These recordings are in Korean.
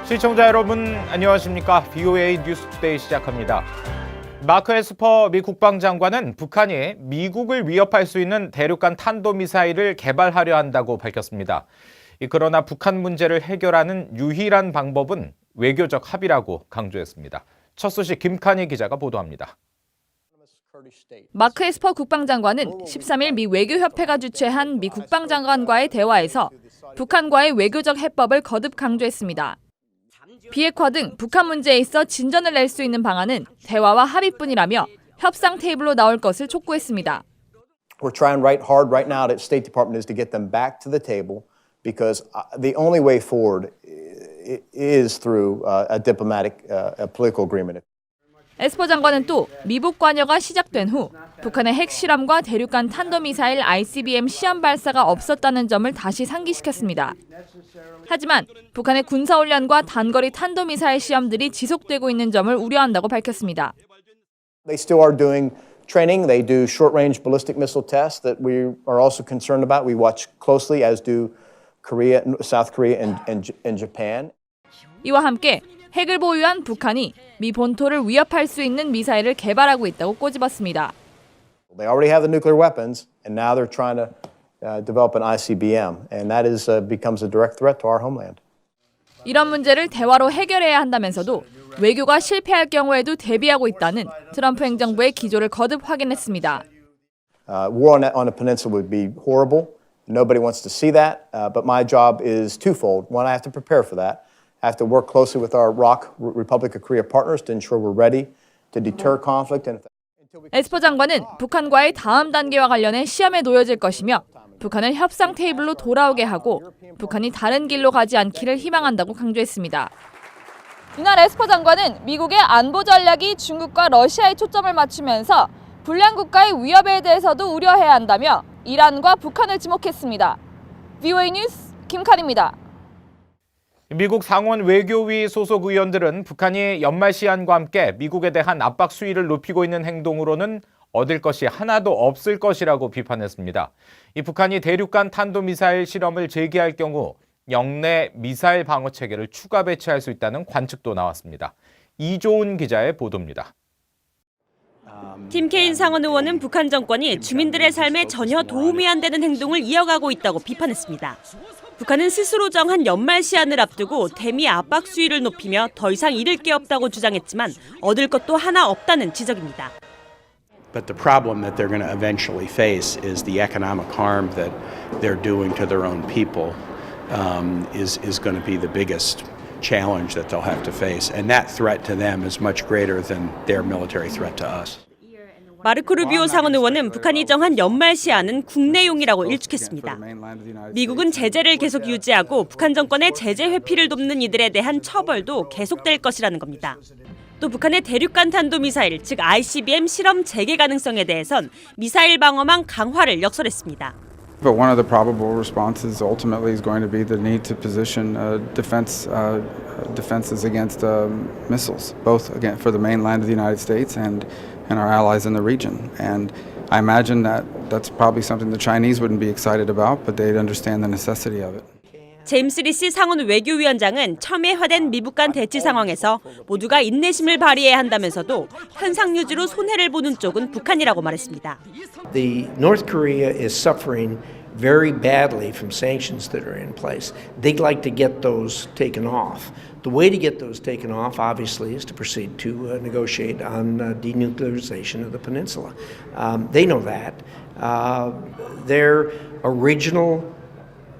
시청자 여러분 안녕하십니까? VOA 뉴스투데이 시작합니다. 마크 에스퍼 미 국방장관은 북한이 미국을 위협할 수 있는 대륙간 탄도미사일을 개발하려 한다고 밝혔습니다. 그러나 북한 문제를 해결하는 유일한 방법은 외교적 합의라고 강조했습니다. 첫 소식 김칸희 기자가 보도합니다. 마크 에스퍼 국방장관은 13일 미 외교협회가 주최한 미 국방장관과의 대화에서 북한과의 외교적 해법을 거듭 강조했습니다. 비핵화 등 북한 문제에 있어 진전을 낼 수 있는 방안은 대화와 합의뿐이라며 협상 테이블로 나올 것을 촉구했습니다. We're trying hard right now at State Department is to get them back to the table because the only way forward is through a diplomatic, a political agreement. 에스퍼 장관은 또 미국 관여가 시작된 후 북한의 핵실험과 대륙간 탄도미사일 ICBM 시험 발사가 없었다는 점을 다시 상기시켰습니다. 하지만 북한의 군사훈련과 단거리 탄도미사일 시험들이 지속되고 있는 점을 우려한다고 밝혔습니다. They still are doing training. They do short-range ballistic missile tests that we are also concerned about. We watch closely, as do Korea, South Korea, and Japan. 이와 함께 핵을 보유한 북한이 미 본토를 위협할 수 있는 미사일을 개발하고 있다고 꼬집었습니다. They already have the nuclear weapons, and now they're trying to develop an ICBM, and that becomes a direct threat to our homeland. 이런 문제를 대화로 해결해야 한다면서도 외교가 실패할 경우에도 대비하고 있다는 트럼프 행정부의 기조를 거듭 확인했습니다. War on a peninsula would be horrible. Nobody wants to see that, but my job is twofold. One, I have to prepare for that. I have to work closely with our ROC, Republic of Korea partners to ensure we're ready to deter conflict. 에스퍼 장관은 북한과의 다음 단계와 관련해 시험에 놓여질 것이며 북한을 협상 테이블로 돌아오게 하고 북한이 다른 길로 가지 않기를 희망한다고 강조했습니다. 이날 에스퍼 장관은 미국의 안보 전략이 중국과 러시아에 초점을 맞추면서 불량 국가의 위협에 대해서도 우려해야 한다며 이란과 북한을 지목했습니다. VOA 뉴스 김칸희입니다. 미국 상원 외교위 소속 의원들은 북한이 연말 시한과 함께 미국에 대한 압박 수위를 높이고 있는 행동으로는 얻을 것이 하나도 없을 것이라고 비판했습니다. 이 북한이 대륙간 탄도미사일 실험을 재개할 경우 영내 미사일 방어 체계를 추가 배치할 수 있다는 관측도 나왔습니다. 이조은 기자의 보도입니다. 팀 케인 상원 의원은 북한 정권이 주민들의 삶에 전혀 도움이 안 되는 행동을 이어가고 있다고 비판했습니다. 북한은 스스로 정한 연말 시한을 앞두고 대미 압박 수위를 높이며 더 이상 잃을 게 없다고 주장했지만 얻을 것도 하나 없다는 지적입니다. But the problem that they're going to eventually face is the economic harm that they're doing to their own people is going to be the biggest challenge that they'll have to face. And that threat to them is much greater than their military threat to us. 마르코 루비오 상원 의원은 북한이 정한 연말 시한은 국내용이라고 일축했습니다. 미국은 제재를 계속 유지하고 북한 정권의 제재 회피를 돕는 이들에 대한 처벌도 계속될 것이라는 겁니다. 또 북한의 대륙간 탄도미사일, 즉 ICBM 실험 재개 가능성에 대해선 미사일 방어망 강화를 역설했습니다. But one of the probable responses ultimately is going to be the need to position defenses against missiles, both again for the mainland of the United States and our allies in the region. And I imagine that's probably something the Chinese wouldn't be excited about, but they'd understand the necessity of it. 제임스 리시 상원 외교위원장은 첨예화된 미북 간 대치 상황에서 모두가 인내심을 발휘해야 한다면서도 현상 유지로 손해를 보는 쪽은 북한이라고 말했습니다. The North Korea is suffering very badly from sanctions that are in place. They'd like to get those taken off. The way to get those taken off, obviously, is to proceed to negotiate on denuclearization of the peninsula. They know that. Their original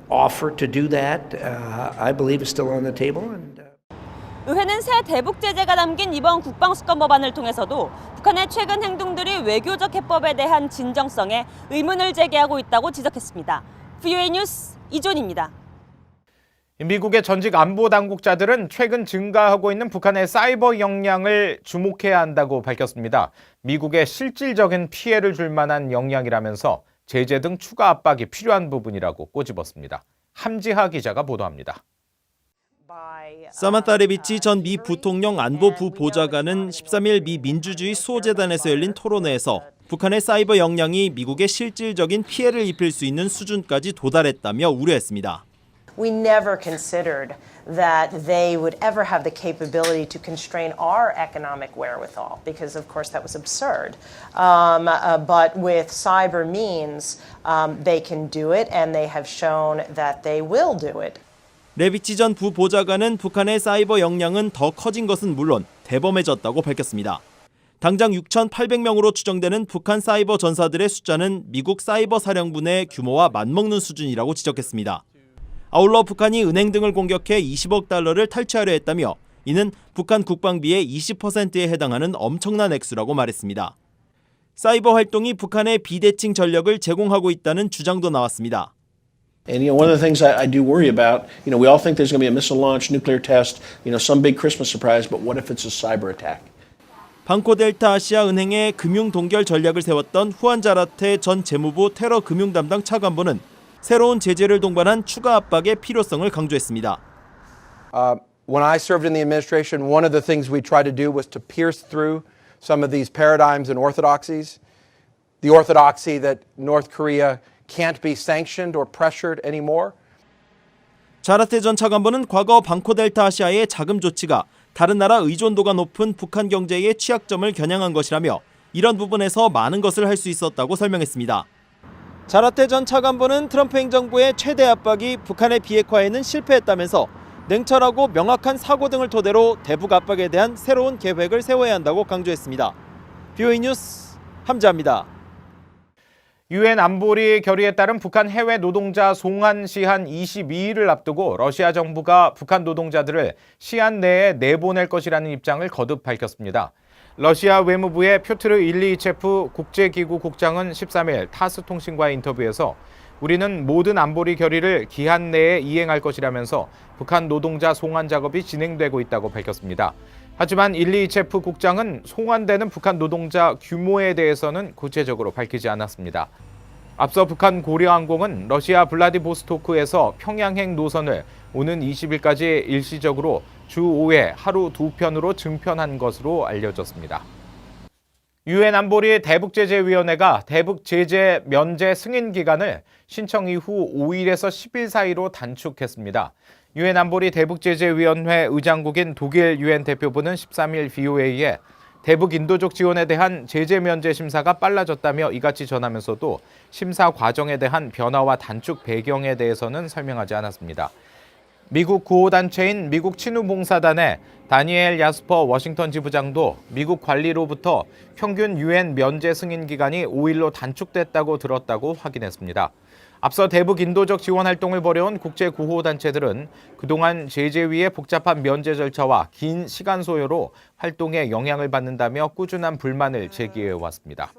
offer to do that, I believe, is still on the table. 의회는 새 대북 제재가 담긴 이번 국방수권 법안을 통해서도 북한의 최근 행동들이 외교적 해법에 대한 진정성에 의문을 제기하고 있다고 지적했습니다. VOA 뉴스 이존입니다. 미국의 전직 안보 당국자들은 최근 증가하고 있는 북한의 사이버 역량을 주목해야 한다고 밝혔습니다. 미국의 실질적인 피해를 줄 만한 역량이라면서 제재 등 추가 압박이 필요한 부분이라고 꼬집었습니다. 함지하 기자가 보도합니다. 사만타 레비치 전 미 부통령 안보부 보좌관은 13일 미 민주주의 수호재단에서 열린 토론회에서 북한의 사이버 역량이 미국에 실질적인 피해를 입힐 수 있는 수준까지 도달했다며 우려했습니다. we never considered that they would ever have the capability to constrain our economic wherewithal, because of course that was absurd. But with cyber means, they can do it, and they have shown that they will do it. 레비치 전 부보좌관은 북한의 사이버 역량은 더 커진 것은 물론 대범해졌다고 밝혔습니다. 당장 6,800명으로 추정되는 북한 사이버 전사들의 숫자는 미국 사이버 사령부의 규모와 맞먹는 수준이라고 지적했습니다. 아울러 북한이 은행 등을 공격해 20억 달러를 탈취하려 했다며 이는 북한 국방비의 20%에 해당하는 엄청난 액수라고 말했습니다. 사이버 활동이 북한의 비대칭 전력을 제공하고 있다는 주장도 나왔습니다. And one of the things I do worry about, we all think there's going to be a missile launch, nuclear test, some big Christmas surprise, but what if it's a cyber attack? 방코델타 아시아 은행의 금융 동결 전략을 세웠던 후안 자라테 전 재무부 테러 금융 담당 차관보는 새로운 제재를 동반한 추가 압박의 필요성을 강조했습니다. When I served in the administration, one of the things we tried to do was to pierce through some of these paradigms and orthodoxies. The orthodoxy that North Korea can't be sanctioned or pressured anymore. 자라테 전 차관보는 과거 방코델타 아시아의 자금 조치가 다른 나라 의존도가 높은 북한 경제의 취약점을 겨냥한 것이라며 이런 부분에서 많은 것을 할 수 있었다고 설명했습니다. 자라테 전 차관보는 트럼프 행정부의 최대 압박이 북한의 비핵화에는 실패했다면서 냉철하고 명확한 사고 등을 토대로 대북 압박에 대한 새로운 계획을 세워야 한다고 강조했습니다. BOE 뉴스 함자입니다. 유엔 안보리 결의에 따른 북한 해외 노동자 송환 시한 22일을 앞두고 러시아 정부가 북한 노동자들을 시한 내에 내보낼 것이라는 입장을 거듭 밝혔습니다. 러시아 외무부의 표트르 일리체프 국제기구 국장은 13일 타스 통신과의 인터뷰에서 우리는 모든 안보리 결의를 기한 내에 이행할 것이라면서 북한 노동자 송환 작업이 진행되고 있다고 밝혔습니다. 하지만 일리체프 국장은 송환되는 북한 노동자 규모에 대해서는 구체적으로 밝히지 않았습니다. 앞서 북한 고려항공은 러시아 블라디보스토크에서 평양행 노선을 오는 20일까지 일시적으로 주 5회 하루 2편으로 증편한 것으로 알려졌습니다. 유엔 안보리 대북제재위원회가 대북제재 면제 승인 기간을 신청 이후 5일에서 10일 사이로 단축했습니다. 유엔 안보리 대북제재위원회 의장국인 독일 유엔 대표부는 13일 VOA에 대북 인도적 지원에 대한 제재 면제 심사가 빨라졌다며 이같이 전하면서도 심사 과정에 대한 변화와 단축 배경에 대해서는 설명하지 않았습니다. 미국 구호단체인 미국 친우봉사단의 다니엘 야스퍼 워싱턴 지부장도 미국 관리로부터 평균 유엔 면제 승인 기간이 5일로 단축됐다고 들었다고 확인했습니다. 앞서 대북 인도적 지원 활동을 벌여온 국제 구호단체들은 그동안 제재위의 복잡한 면제 절차와 긴 시간 소요로 활동에 영향을 받는다며 꾸준한 불만을 제기해왔습니다.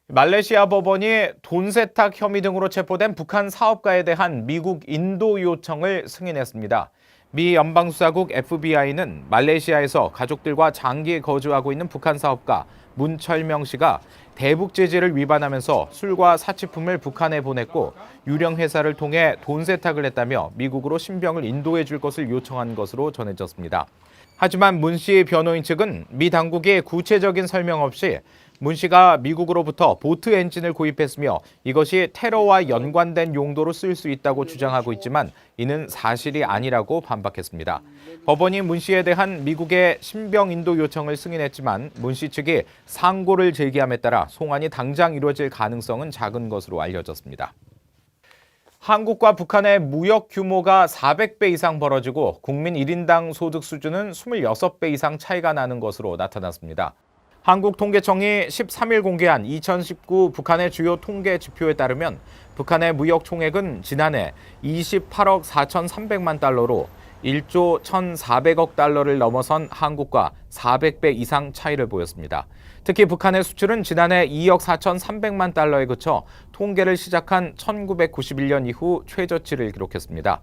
말레이시아 법원이 돈 세탁 혐의 등으로 체포된 북한 사업가에 대한 미국 인도 요청을 승인했습니다. 미 연방수사국 FBI는 말레이시아에서 가족들과 장기 거주하고 있는 북한 사업가 문철명 씨가 대북 제재를 위반하면서 술과 사치품을 북한에 보냈고 유령 회사를 통해 돈 세탁을 했다며 미국으로 신병을 인도해 줄 것을 요청한 것으로 전해졌습니다. 하지만 문 씨 변호인 측은 미 당국이 구체적인 설명 없이 문 씨가 미국으로부터 보트 엔진을 구입했으며 이것이 테러와 연관된 용도로 쓸 수 있다고 주장하고 있지만 이는 사실이 아니라고 반박했습니다. 법원이 문 씨에 대한 미국의 신병 인도 요청을 승인했지만 문 씨 측이 상고를 제기함에 따라 송환이 당장 이루어질 가능성은 작은 것으로 알려졌습니다. 한국과 북한의 무역 규모가 400배 이상 벌어지고 국민 1인당 소득 수준은 26배 이상 차이가 나는 것으로 나타났습니다. 한국통계청이 13일 공개한 2019 북한의 주요 통계 지표에 따르면 북한의 무역 총액은 지난해 28억 4,300만 달러로 1조 1,400억 달러를 넘어선 한국과 400배 이상 차이를 보였습니다. 특히 북한의 수출은 지난해 2억 4,300만 달러에 그쳐 통계를 시작한 1991년 이후 최저치를 기록했습니다.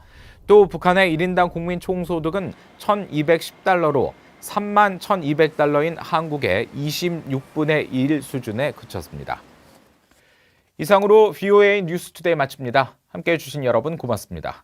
또 북한의 1인당 국민 총소득은 1,210달러로 3만 1,200달러인 한국의 26분의 1 수준에 그쳤습니다. 이상으로 VOA 뉴스투데이 마칩니다. 함께해 주신 여러분 고맙습니다.